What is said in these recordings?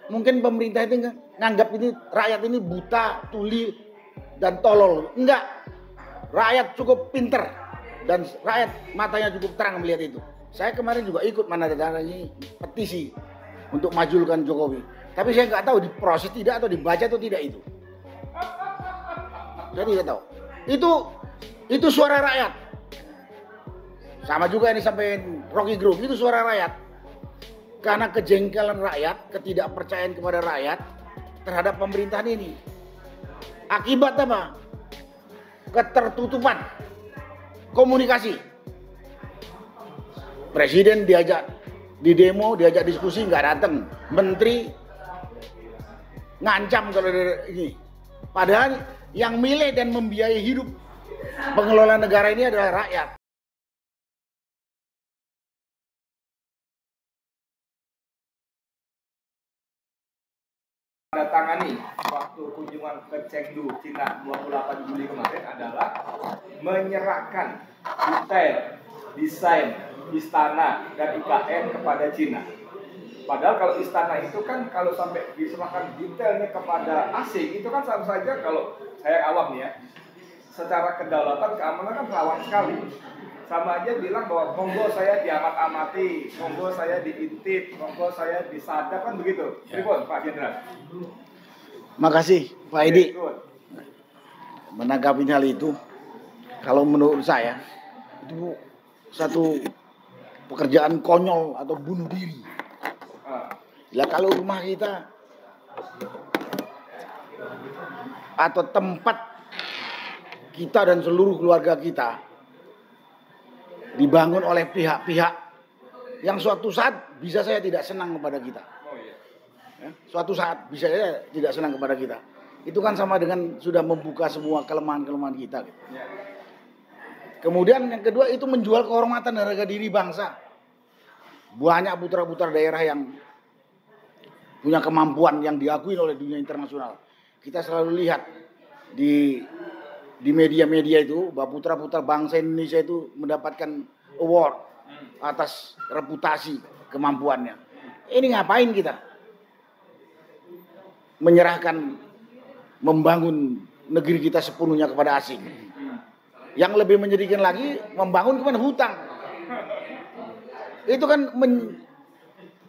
mungkin pemerintah itu nganggap ini rakyat ini buta, tuli, dan tolol. Enggak. Rakyat cukup pinter dan rakyat matanya cukup terang melihat itu. Saya kemarin juga ikut menandatangani petisi untuk majulkan Jokowi. Tapi saya nggak tahu diproses tidak atau dibaca atau tidak itu. Saya tidak tahu. Itu suara rakyat. Sama juga ini sampai Rocky Gerung, itu suara rakyat. Karena kejengkelan rakyat, ketidakpercayaan kepada rakyat terhadap pemerintahan ini. Akibat apa? Ketertutupan komunikasi. Presiden diajak di demo, diajak diskusi, nggak datang. Menteri ngancam kalau ini. Padahal yang milih dan membiayai hidup pengelola negara ini adalah rakyat. Tangani waktu kunjungan ke Chengdu, Cina 28 Juli kemarin adalah menyerahkan detail desain istana dan IKN kepada Cina. Padahal kalau istana itu kan kalau sampai diserahkan detailnya kepada asing itu kan sama saja, kalau saya awam nih ya, secara kedaulatan keamanan kan rawan sekali. Sama aja bilang bahwa monggo saya diamat-amati, monggo saya diintip, monggo saya disadap, kan begitu. Pripun Pak Jenderal? Makasih Pak Edi. Menanggapi hal itu, kalau menurut saya itu satu pekerjaan konyol atau bunuh diri. Lah kalau rumah kita atau tempat kita dan seluruh keluarga kita dibangun oleh pihak-pihak yang suatu saat bisa saya tidak senang kepada kita. Ya, suatu saat bisa saya tidak senang kepada kita. Itu kan sama dengan sudah membuka semua kelemahan-kelemahan kita. Gitu. Kemudian yang kedua itu menjual kehormatan dan harga diri bangsa. Banyak putra-putra daerah yang punya kemampuan yang diakui oleh dunia internasional. Kita selalu lihat di media-media itu bahwa putra-putra bangsa Indonesia itu mendapatkan award atas reputasi kemampuannya. Ini ngapain kita? Menyerahkan, membangun negeri kita sepenuhnya kepada asing. Yang lebih menyedihkan lagi, membangun kepada hutang. Itu kan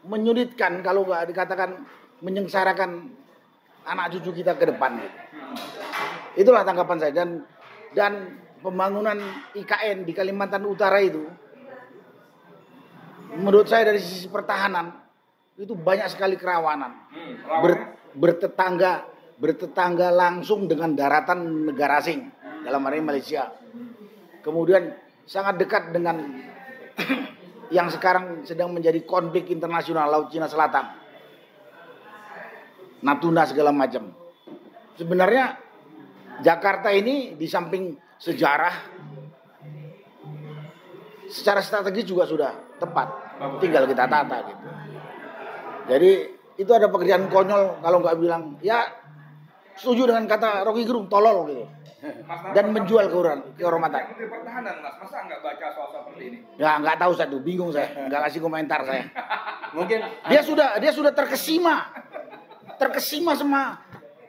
menyulitkan, kalau nggak dikatakan menyengsarakan anak cucu kita ke depan. Gitu. Itulah tanggapan saya. Dan pembangunan IKN di Kalimantan Utara itu, menurut saya dari sisi pertahanan itu banyak sekali kerawanan. Bertetangga langsung dengan daratan negara asing, dalam hal ini Malaysia. Kemudian sangat dekat dengan yang sekarang sedang menjadi konflik internasional, Laut Cina Selatan, Natuna segala macam. Sebenarnya Jakarta ini di samping sejarah, secara strategis juga sudah tepat, tinggal kita tata gitu. Jadi itu ada pekerjaan konyol kalau nggak bilang, ya setuju dengan kata Rocky Gerung, tolol gitu. Dan menjual kehormatan. Menteri Pertahanan Mas, masa nggak baca soal seperti ini? Ya nggak tahu saya tuh, bingung saya, nggak kasih komentar saya. Mungkin dia sudah terkesima sama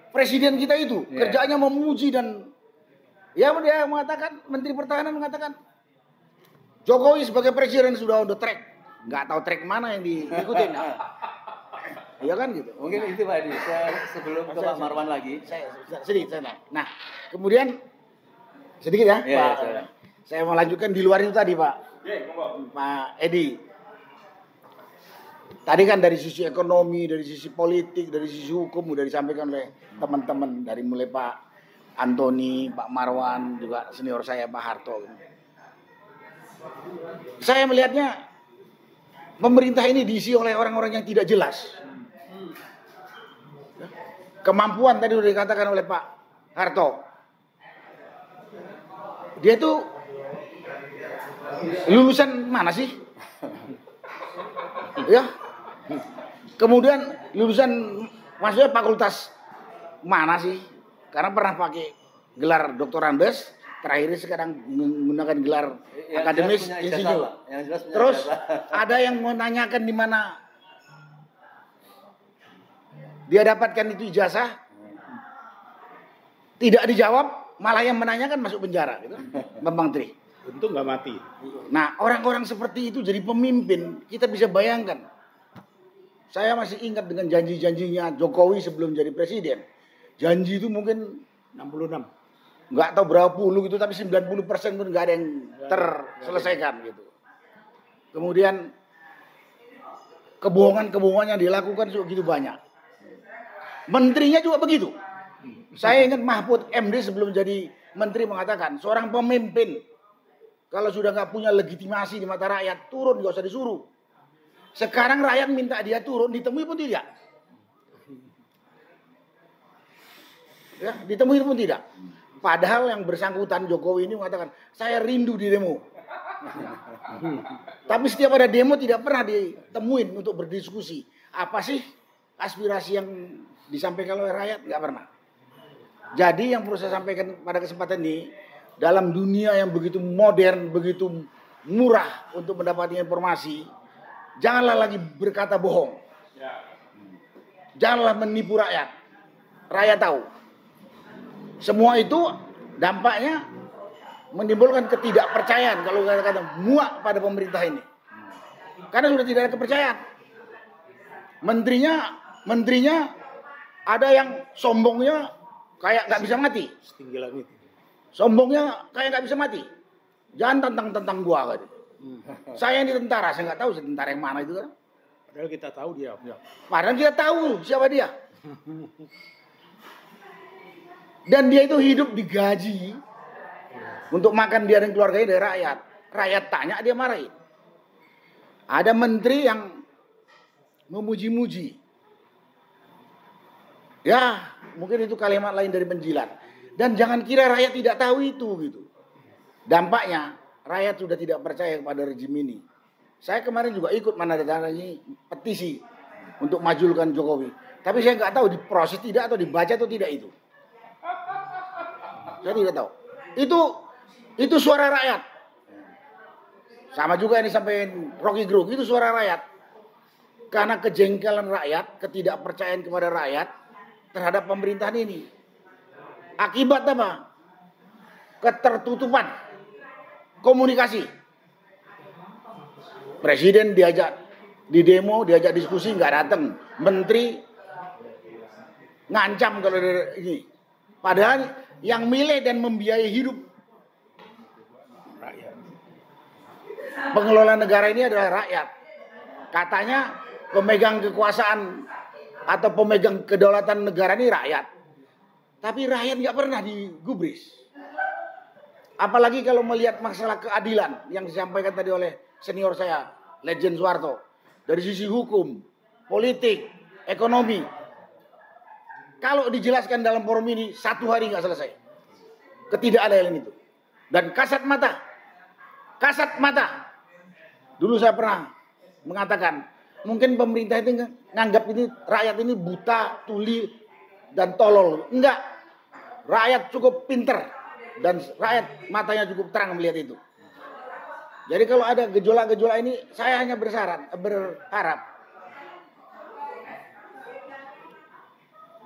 presiden kita itu, kerjaannya memuji dan ya dia mengatakan, Menteri Pertahanan mengatakan Jokowi sebagai presiden sudah on the track, nggak tahu track mana yang diikutin. Iya kan gitu. Mungkin itu Pak Edi. Saya sebelum ke Pak Marwan lagi, sedikit. Nah, kemudian sedikit ya, Pak. Saya mau lanjutkan di luar itu tadi, Pak. Pak Edi. Tadi kan dari sisi ekonomi, dari sisi politik, dari sisi hukum udah disampaikan oleh teman-teman, dari mulai Pak Antoni, Pak Marwan, juga senior saya Pak Harto. Saya melihatnya pemerintah ini diisi oleh orang-orang yang tidak jelas. Kemampuan tadi sudah dikatakan oleh Pak Harto. Dia itu lulusan mana sih? Ya. Kemudian lulusan maksudnya fakultas mana sih? Karena pernah pakai gelar Dr. Andes, terakhir sekarang menggunakan gelar akademis insinyur. Terus ada yang menanyakan di mana dia dapatkan itu ijazah, tidak dijawab, malah yang menanyakan masuk penjara, gitu. Bambang Tri. Untung nggak mati. Nah, orang-orang seperti itu jadi pemimpin, kita bisa bayangkan. Saya masih ingat dengan janji-janjinya Jokowi sebelum jadi presiden. Janji itu mungkin 66. nggak tahu berapa puluh gitu, tapi 90% pun nggak ada yang terselesaikan gitu. Kemudian kebohongan-kebohongan yang dilakukan juga gitu banyak. Menterinya juga begitu. Saya ingat Mahfud MD sebelum jadi menteri mengatakan, seorang pemimpin kalau sudah nggak punya legitimasi di mata rakyat, turun, nggak usah disuruh. Sekarang rakyat minta dia turun, ditemui pun tidak. Ya, ditemui pun tidak. Padahal yang bersangkutan Jokowi ini mengatakan, saya rindu di demo. Tapi setiap ada demo tidak pernah ditemuin untuk berdiskusi. Apa sih aspirasi yang disampaikan oleh rakyat? Nggak pernah. Jadi yang perlu saya sampaikan pada kesempatan ini, dalam dunia yang begitu modern, begitu murah untuk mendapatkan informasi, janganlah lagi berkata bohong. Janganlah menipu rakyat. Rakyat tahu. Semua itu dampaknya menimbulkan ketidakpercayaan, kalau kata-kata muak pada pemerintah ini. Karena sudah tidak ada kepercayaan. Menterinya ada yang sombongnya kayak nggak bisa mati. Setinggi langit. Sombongnya kayak nggak bisa mati. Jangan tentang gua, gitu. Saya ini tentara, saya nggak tahu tentara yang mana itu kan. Padahal kita tahu dia. Padahal kita tahu siapa dia. Dan dia itu hidup digaji untuk makan dia dan keluarganya dari rakyat. Rakyat tanya, dia marahin. Ada menteri yang memuji-muji. Ya, mungkin itu kalimat lain dari penjilat. Dan jangan kira rakyat tidak tahu itu gitu. Dampaknya rakyat sudah tidak percaya kepada rejim ini. Saya kemarin juga ikut menandatangani petisi untuk majulkan Jokowi. Tapi saya nggak tahu diproses tidak atau dibaca atau tidak itu. Saya tidak tahu. Itu suara rakyat. Sama juga yang disampaikan Rocky Gerung, itu suara rakyat. Karena kejengkelan rakyat, ketidakpercayaan kepada rakyat terhadap pemerintahan ini. Akibat apa? Ketertutupan komunikasi. Presiden diajak di demo, diajak diskusi, nggak datang. Menteri ngancam kalau ini. Padahal yang milih dan membiayai hidup Rakyat. pengelola negara ini adalah rakyat. Katanya pemegang kekuasaan atau pemegang kedaulatan negara ini rakyat. Tapi rakyat nggak pernah digubris. Apalagi kalau melihat masalah keadilan yang disampaikan tadi oleh senior saya, Legend Soeharto. Dari sisi hukum, politik, ekonomi. Kalau dijelaskan dalam forum ini, 1 hari nggak selesai. Ketidakadilan itu. Dan kasat mata. Dulu saya pernah mengatakan, mungkin pemerintah itu nganggap ini rakyat ini buta, tuli, dan tolol. Enggak. Rakyat cukup pinter. Dan rakyat matanya cukup terang melihat itu. Jadi kalau ada gejolak-gejolak ini, saya hanya berharap.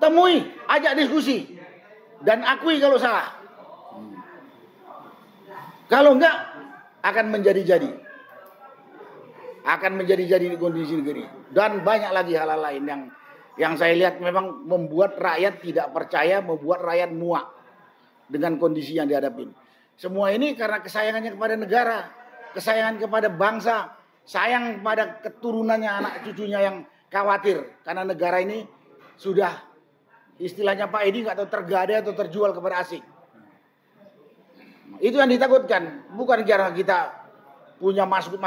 Temui, ajak diskusi. Dan akui kalau salah. Kalau enggak, akan menjadi-jadi. Akan menjadi-jadi di kondisi negeri. Dan banyak lagi hal-hal lain yang saya lihat memang membuat rakyat tidak percaya, membuat rakyat muak dengan kondisi yang dihadapin. Semua ini karena kesayangannya kepada negara, kesayangan kepada bangsa, sayang pada keturunannya, anak cucunya yang khawatir karena negara ini sudah istilahnya Pak Edi nggak tahu tergadai atau terjual kepada asing. Itu yang ditakutkan, bukan karena kita punya maksud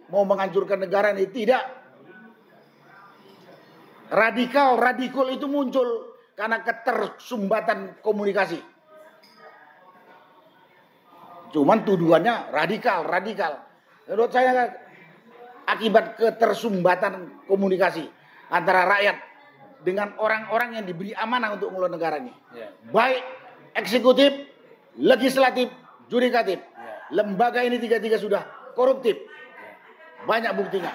mau menghancurkan negara ini, tidak. Radikal itu muncul karena ketersumbatan komunikasi. Cuman tuduhannya radikal. Menurut saya akibat ketersumbatan komunikasi antara rakyat dengan orang-orang yang diberi amanah untuk mengelola negara ini. Baik eksekutif, legislatif, yudikatif. Lembaga ini tiga-tiga sudah koruptif. Banyak buktinya.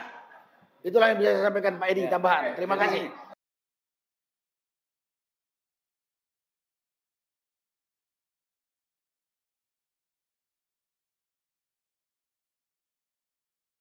Itulah yang bisa saya sampaikan Pak Edi tambahan. Terima kasih.